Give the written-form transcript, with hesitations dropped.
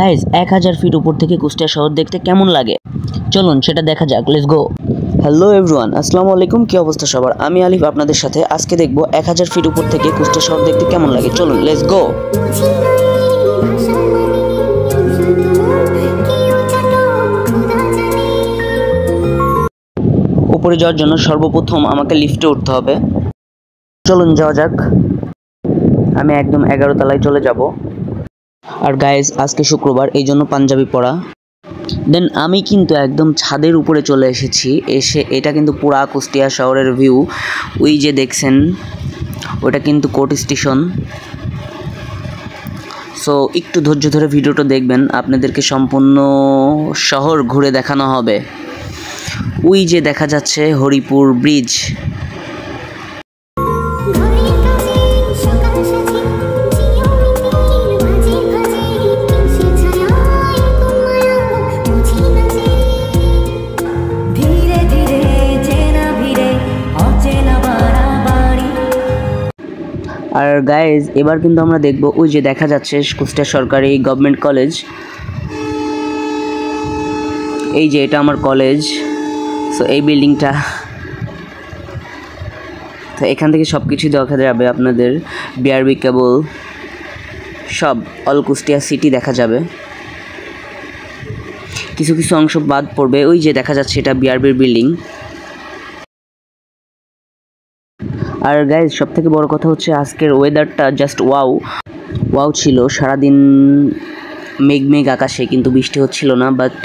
Guys 1000 fit উপর থেকে কুষ্টিয়া শহর দেখতে কেমন লাগে চলুন সেটা দেখা যাক। Let's go. হ্যালো এভরিওয়ান, আসসালামু আলাইকুম। কি অবস্থা সবার? আমি আলিফ আপনাদের সাথে। আজকে দেখব 1000 ফিট উপর থেকে কুষ্টিয়া শহর দেখতে কেমন লাগে। চলুন লেটস গো। উপরে যাওয়ার জন্য সর্বপ্রথম আমাকে লিফটে উঠতে হবে। চলুন যাওয়া যাক। আমি একদম 11 তলায় চলে যাব। আর গাইজ আজকে শুক্রবার, এই জন্য পাঞ্জাবি পরা। দেন আমি কিন্তু একদম ছাদের উপরে চলে এসেছি। এটা কিন্তু পুরা কুষ্টিয়া শহরের ভিউ। ওই যে দেখছেন ওটা কিন্তু কোর্ট স্টেশন। সো একটু ধৈর্য ধরে ভিডিওটা দেখবেন, আপনাদেরকে সম্পূর্ণ শহর ঘুরে দেখানো হবে। ওই যে দেখা যাচ্ছে হরিপুর ব্রিজ। আর গাইজ এবার কিন্তু আমরা দেখব ওই যে দেখা যাচ্ছে কুষ্টিয়া সরকারি গভর্নমেন্ট কলেজ। এই যে এটা আমার কলেজ। সো এই বিল্ডিংটা, তো এখান থেকে সব কিছুই দেখা যাবে আপনাদের। বিআরবি কেবল সব অল কুষ্টিয়া সিটি দেখা যাবে। কিছু কিছু অংশ বাদ পড়বে। ওই যে দেখা যাচ্ছে এটা বিআরবির বিল্ডিং। আর গাইজ সব থেকে বড় কথা হচ্ছে আজকের ওয়েদারটা জাস্ট ওয়াও ছিল। সারাদিন মেঘ আকাশে, কিন্তু বৃষ্টি হচ্ছিল না। বাট